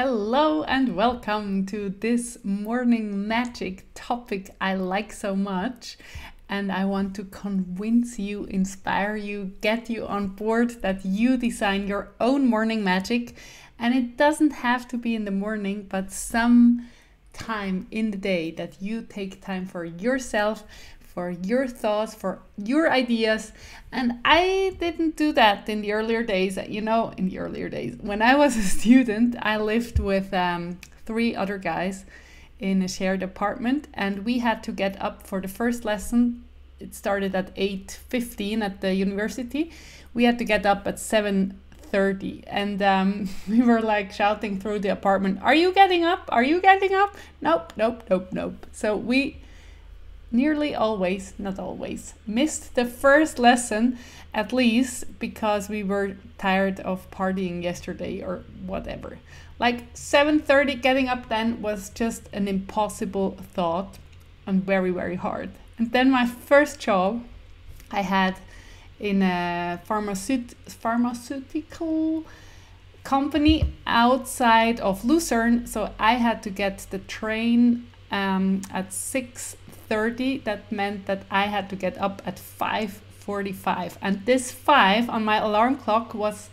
Hello and welcome to this morning magic topic I like so much. And I want to convince you, inspire you, get you on board that you design your own morning magic. And it doesn't have to be in the morning, but some time in the day that you take time for yourself, for your thoughts, for your ideas. And I didn't do that in the earlier days. When I was a student, I lived with three other guys in a shared apartment, and we had to get up for the first lesson. It started at 8:15 at the university. We had to get up at 7:30, and we were like shouting through the apartment, "Are you getting up? Are you getting up?" Nope, nope, nope, nope. So we nearly always, not always, missed the first lesson, at least because we were tired of partying yesterday or whatever. Like 7:30 getting up then was just an impossible thought and very, very hard. And then my first job I had in a pharmaceutical company outside of Lucerne. So I had to get the train at 6:30. That meant that I had to get up at 5:45. And this 5 on my alarm clock was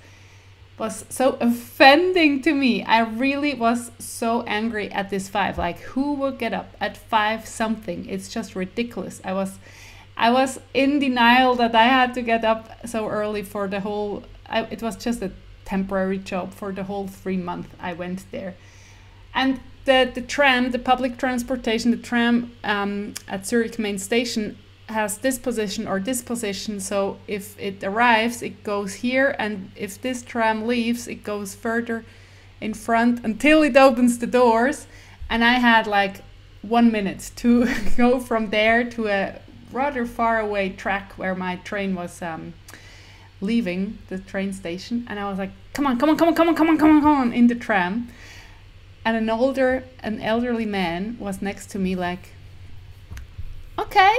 so offending to me. I really was so angry at this 5. Like, who would get up at 5 something? It's just ridiculous. I was in denial that I had to get up so early for the whole. It was just a temporary job for the whole 3 months I went there. And the tram, the public transportation, the tram at Zurich main station has this position or this position. So if it arrives, it goes here. And if this tram leaves, it goes further in front until it opens the doors. And I had like 1 minute to go from there to a rather far away track where my train was leaving the train station. And I was like, come on, in the tram. And an elderly man was next to me like, okay,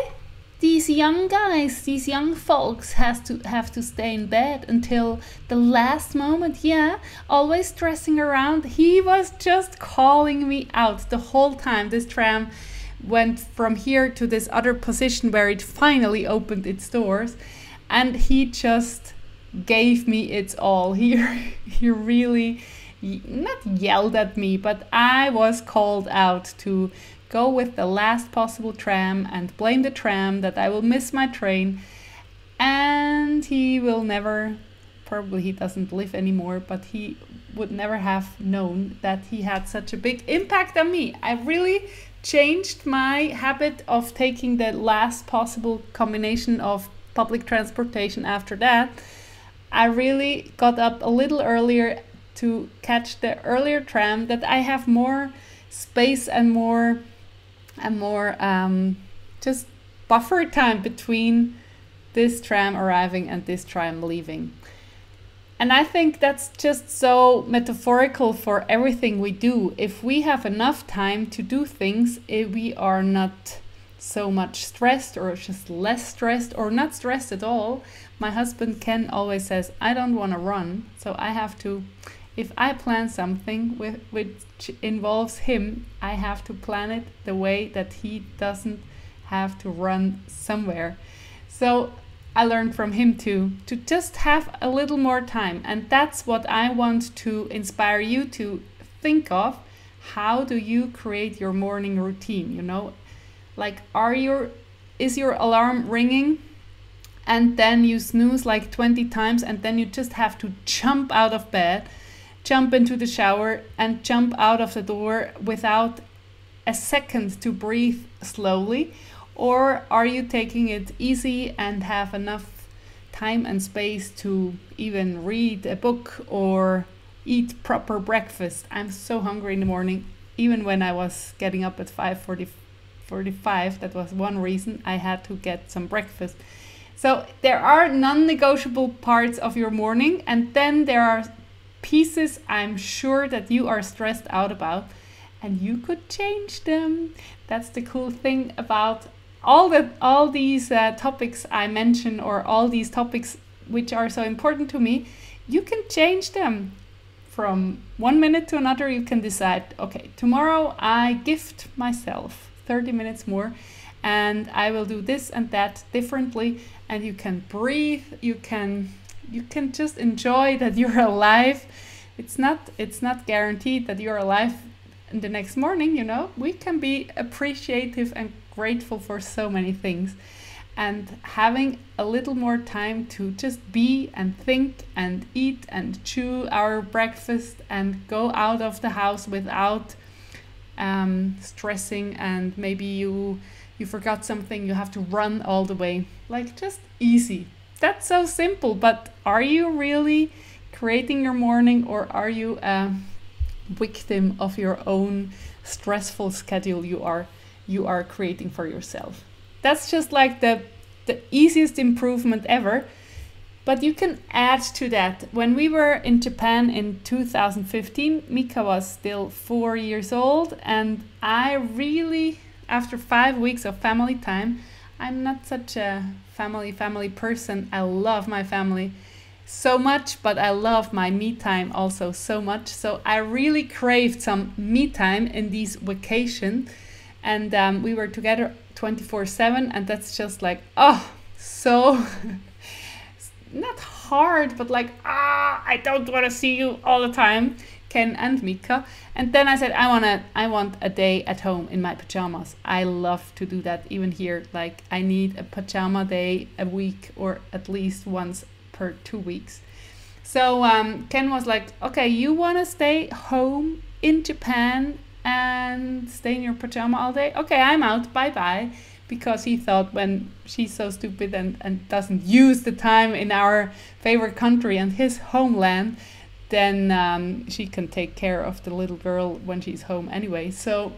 these young guys, these young folks have to stay in bed until the last moment. Yeah, always stressing around. He was just calling me out the whole time. This tram went from here to this other position where it finally opened its doors, and he just gave me its all. He really not yelled at me, but I was called out to go with the last possible tram and blame the tram that I will miss my train. And he will never, probably he doesn't live anymore, but he would never have known that he had such a big impact on me. I really changed my habit of taking the last possible combination of public transportation after that. I really got up a little earlier to catch the earlier tram, that I have more space and more just buffer time between this tram arriving and this tram leaving. And I think that's just so metaphorical for everything we do. If we have enough time to do things, if we are not so much stressed, or just less stressed, or not stressed at all. My husband Ken always says, I don't want to run, so I have to, if I plan something which involves him, I have to plan it the way that he doesn't have to run somewhere. So I learned from him too, to just have a little more time. And that's what I want to inspire you to think of. How do you create your morning routine? You know, like, is your alarm ringing? And then you snooze like 20 times, and then you just have to jump out of bed, jump into the shower, and jump out of the door without a second to breathe slowly? Or are you taking it easy and have enough time and space to even read a book or eat proper breakfast? I'm so hungry in the morning, even when I was getting up at 5:45. That was one reason I had to get some breakfast. So there are non-negotiable parts of your morning, and then there are pieces I'm sure that you are stressed out about, and you could change them. That's the cool thing about all these topics I mention, or all these topics which are so important to me. You can change them from 1 minute to another, you can decide, okay, tomorrow I gift myself 30 minutes more and I will do this and that differently. And you can breathe, you can just enjoy that you're alive. It's not guaranteed that you're alive in the next morning, you know. We can be appreciative and grateful for so many things. And having a little more time to just be and think and eat and chew our breakfast and go out of the house without stressing, and maybe you forgot something, you have to run all the way. Like, just easy. That's so simple, but are you really creating your morning, or are you a victim of your own stressful schedule you are creating for yourself? That's just like the easiest improvement ever. But you can add to that. When we were in Japan in 2015, Mika was still 4 years old, and I really, after 5 weeks of family time, I'm not such a family person. I love my family so much, but I love my me time also so much. So I really craved some me time in these vacations, and we were together 24/7, and that's just like, oh, so not hard, but like, I don't want to see you all the time, Ken and Mika. And then I said, I want a day at home in my pajamas. I love to do that even here. Like, I need a pajama day a week, or at least once per 2 weeks. So Ken was like, okay, you want to stay home in Japan and stay in your pajama all day? Okay, I'm out, bye-bye. Because he thought, when she's so stupid and doesn't use the time in our favorite country and his homeland, then she can take care of the little girl when she's home anyway. So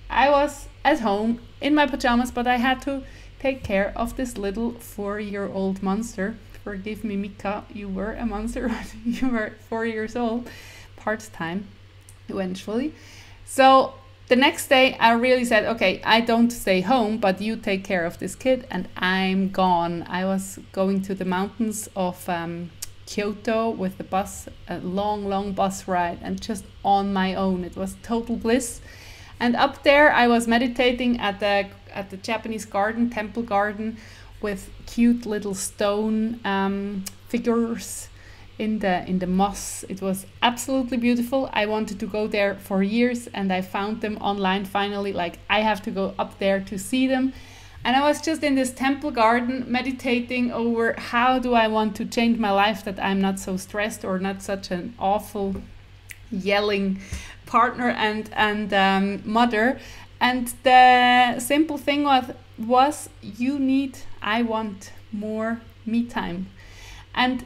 I was at home in my pajamas, but I had to take care of this little 4-year-old monster. Forgive me, Mika, you were a monster. You were 4 years old, part-time, eventually. So the next day I really said, okay, I don't stay home, but you take care of this kid, and I'm gone. I was going to the mountains of Kyoto with the bus, a long bus ride, and just on my own. It was total bliss. And up there I was meditating at the Japanese garden, temple garden, with cute little stone figures in the moss. It was absolutely beautiful. I wanted to go there for years, and I found them online finally. Like, I have to go up there to see them. And I was just in this temple garden meditating over how do I want to change my life, that I'm not so stressed or not such an awful yelling partner and mother. And the simple thing was I want more me time. And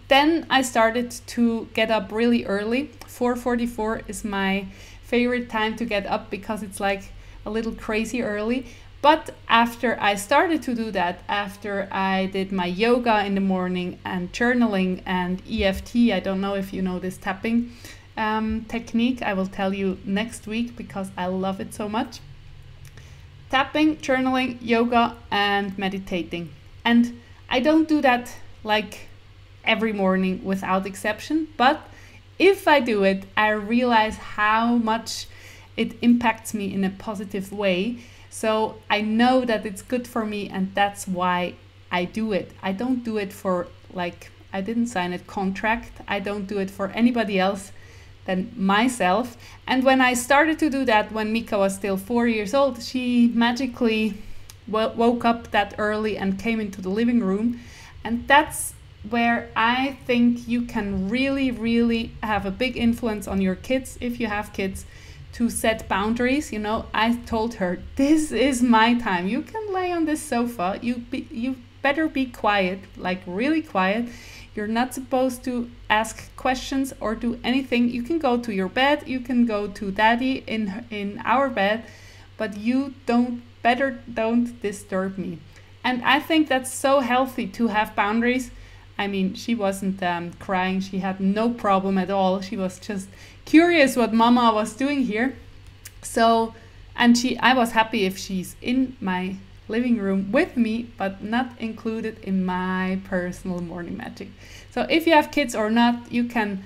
then I started to get up really early. 4:44 is my favorite time to get up, because it's like a little crazy early. But after I started to do that, after I did my yoga in the morning and journaling and EFT, I don't know if you know this tapping technique. I will tell you next week because I love it so much. Tapping, journaling, yoga, and meditating. And I don't do that like every morning without exception, but if I do it, I realize how much it impacts me in a positive way. So I know that it's good for me, and that's why I do it. I don't do it for, like, I didn't sign a contract. I don't do it for anybody else than myself. And when I started to do that, when Mika was still 4 years old, she magically woke up that early and came into the living room. And that's where I think you can really, really have a big influence on your kids, if you have kids, to set boundaries. You know, I told her, this is my time. You can lay on this sofa. You better be quiet, like really quiet. You're not supposed to ask questions or do anything. You can go to your bed. You can go to daddy in our bed, but you better don't disturb me. And I think that's so healthy to have boundaries. I mean, she wasn't crying. She had no problem at all. She was just curious what mama was doing here. So, and I was happy if she's in my living room with me, but not included in my personal morning magic. So if you have kids or not, you can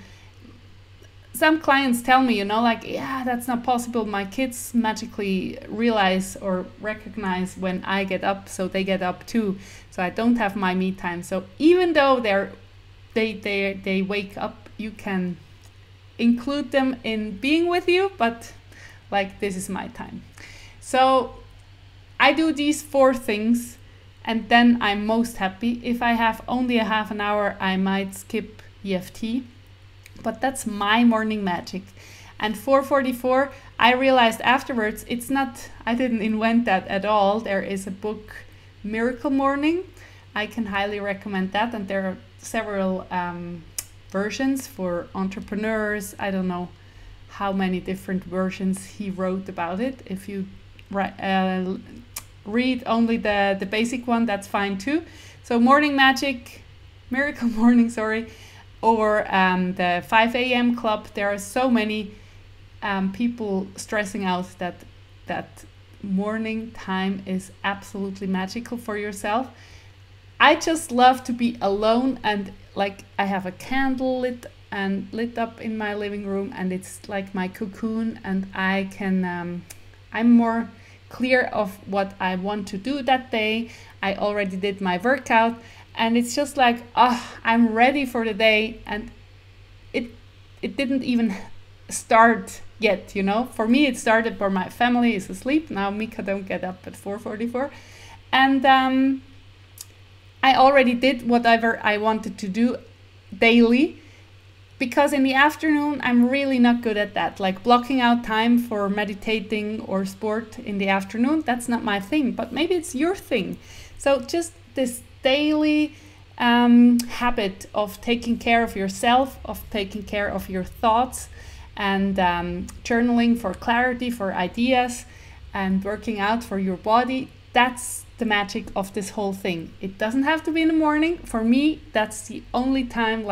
some clients tell me, like, yeah, that's not possible. My kids magically realize or recognize when I get up, so they get up too. So I don't have my me time. So even though they wake up, you can include them in being with you, but like, this is my time. So I do these 4 things, and then I'm most happy. If I have only a half an hour, I might skip EFT, but that's my morning magic. And 4:44, I realized afterwards, I didn't invent that at all. There is a book, Miracle Morning. I can highly recommend that, and there are several versions for entrepreneurs. I don't know how many different versions he wrote about it. If you read only the basic one, that's fine too. So Morning Magic, Miracle Morning, sorry, or the 5 a.m. club. There are so many people stressing out that morning time is absolutely magical for yourself. I just love to be alone, and like, I have a candle lit up in my living room, and it's like my cocoon, and I can I'm more clear of what I want to do that day. I already did my workout, and it's just like, I'm ready for the day, and it didn't even start yet, For me, it started, but my family is asleep now. Mika don't get up at 4:44, and I already did whatever I wanted to do daily, because in the afternoon, I'm really not good at that. Like, blocking out time for meditating or sport in the afternoon, that's not my thing, but maybe it's your thing. So just this daily habit of taking care of yourself, of taking care of your thoughts, and journaling for clarity, for ideas, and working out for your body, that's the magic of this whole thing. It doesn't have to be in the morning. For me, that's the only time,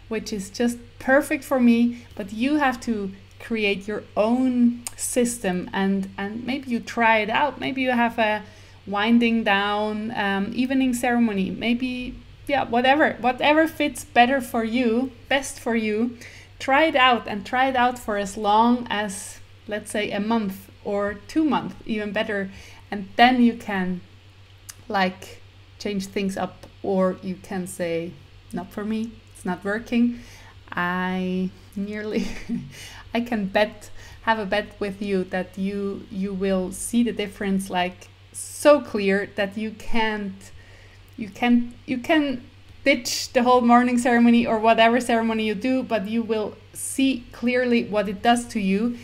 which is just perfect for me, but you have to create your own system, and maybe you try it out. Maybe you have a winding down evening ceremony, maybe, whatever fits better for you, best for you. Try it out, and try it out for as long as, let's say, a month or 2 months, even better, and then you can change things up, or you can say, not for me, it's not working. I can have a bet with you that you will see the difference so clear that you can ditch the whole morning ceremony or whatever ceremony you do, but you will see clearly what it does to you.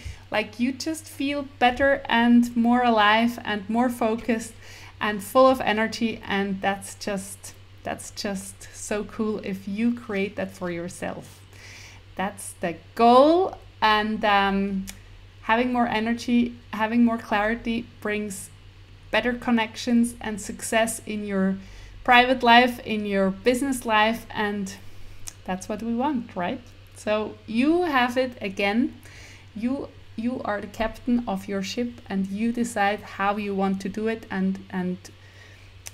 You just feel better and more alive and more focused and full of energy, and that's just so cool if you create that for yourself. That's the goal, and having more energy, having more clarity brings better connections and success in your private life, in your business life, and that's what we want, right? So you have it again. You are the captain of your ship, and you decide how you want to do it and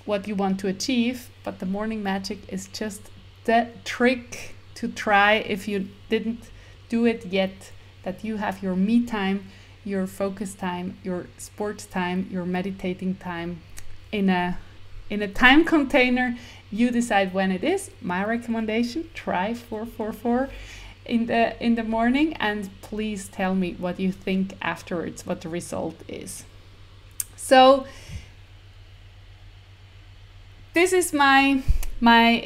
what you want to achieve. But the morning magic is just the trick to try if you didn't do it yet, that you have your me time, your focus time, your sports time, your meditating time in a time container. You decide when it is. My recommendation, try 4:44 in the morning, and please tell me what you think afterwards, what the result is. So this is my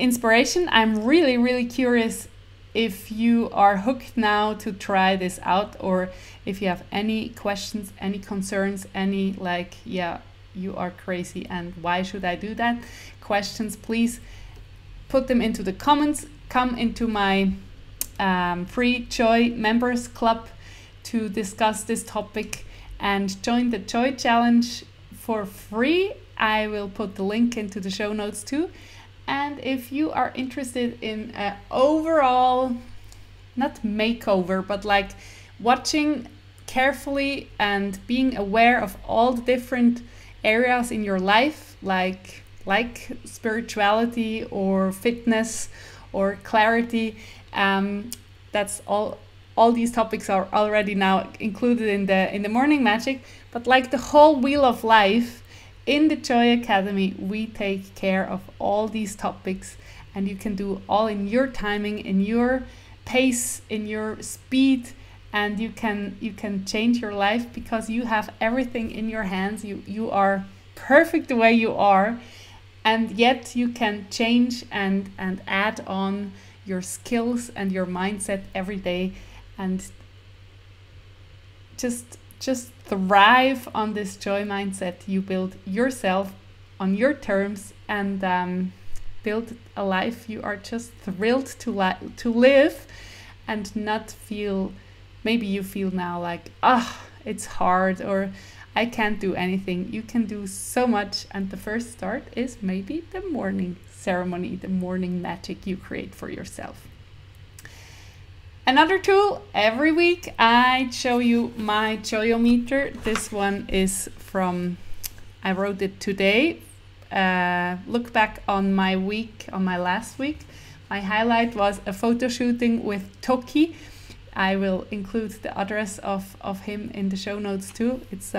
inspiration. I'm really curious if you are hooked now to try this out, or if you have any questions, any concerns, any you are crazy and why should I do that questions, please put them into the comments. Come into my free Joy members club to discuss this topic, and join the Joy Challenge for free. I will put the link into the show notes too. And if you are interested in an overall, not makeover, but watching carefully and being aware of all the different areas in your life, like spirituality or fitness or clarity, that's all all these topics are already now included in the morning magic, but like the whole wheel of life, in the Joy Academy, we take care of all these topics, and you can do all in your timing, in your pace, in your speed, and you can change your life because you have everything in your hands. You are perfect the way you are, and yet you can change and add on your skills and your mindset every day, and just thrive on this joy mindset you build yourself on your terms, and build a life you are just thrilled to live, and not feel, maybe you feel now like, it's hard, or I can't do anything. You can do so much, and the first start is maybe the morning ceremony, the morning magic you create for yourself. Another tool, every week I show you my Joyometer. This one is from, I wrote it today. Look back on my week, on my last week. My highlight was a photo shooting with Toki. I will include the address of him in the show notes too. It's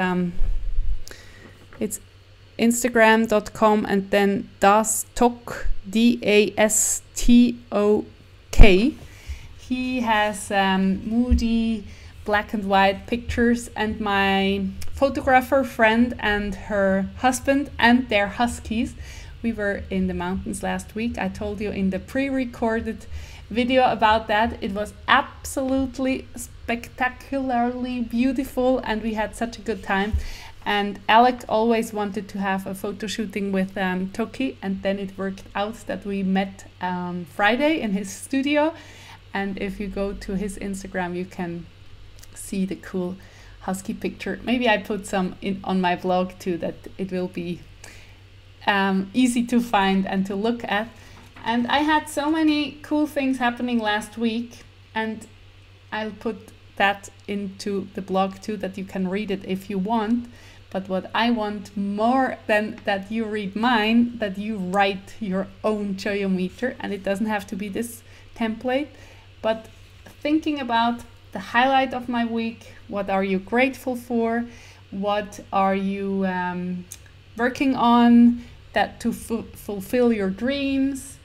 Instagram.com and then dastok, DASTOK. He has moody black and white pictures, and my photographer friend and her husband and their huskies. We were in the mountains last week. I told you in the pre-recorded video about that. It was absolutely spectacularly beautiful, and we had such a good time. And Alec always wanted to have a photo shooting with Toki, and then it worked out that we met on Friday in his studio. And if you go to his Instagram, you can see the cool husky picture. Maybe I put some on my blog too, that it will be easy to find and to look at. And I had so many cool things happening last week, and I'll put that into the blog too, that you can read it if you want. But what I want more than that you read mine, that you write your own Joyometer, and it doesn't have to be this template, but thinking about the highlight of my week. What are you grateful for? What are you working on that to fulfill your dreams?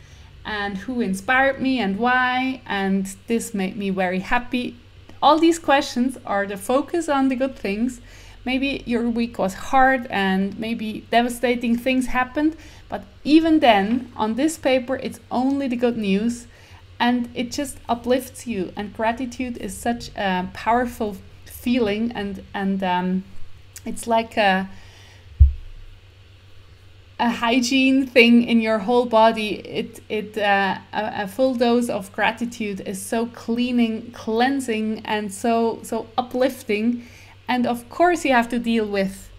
And who inspired me and why? And this made me very happy. All these questions are the focus on the good things. Maybe your week was hard and maybe devastating things happened, but even then, on this paper, it's only the good news. And it just uplifts you, and gratitude is such a powerful feeling, and it's like a hygiene thing in your whole body. A full dose of gratitude is so cleansing, and so uplifting. And of course, you have to deal with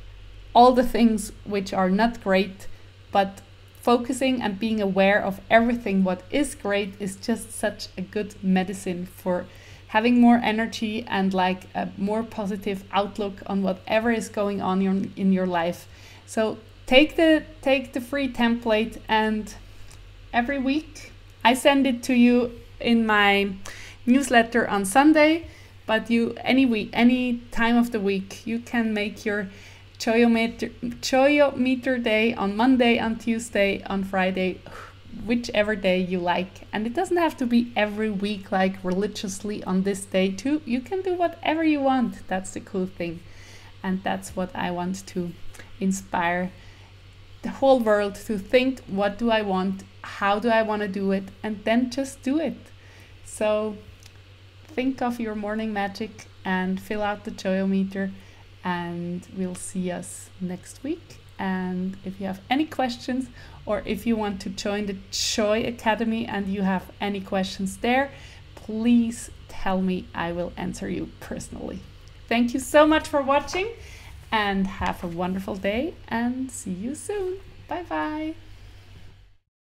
all the things which are not great, but focusing and being aware of everything what is great is just such a good medicine for having more energy and like a more positive outlook on whatever is going on in your life. So take the free template, and every week I send it to you in my newsletter on Sunday, but any time of the week you can make your Joyometer day on Monday, on Tuesday, on Friday, whichever day you like. And it doesn't have to be every week, like religiously on this day too. You can do whatever you want. That's the cool thing. And that's what I want to inspire the whole world to think, what do I want? How do I want to do it? And then just do it. So think of your morning magic and fill out the Joyometer. And we'll see us next week. And if you have any questions, or if you want to join the Joy Academy and you have any questions there, please tell me. I will answer you personally. Thank you so much for watching, and have a wonderful day, and see you soon. Bye bye.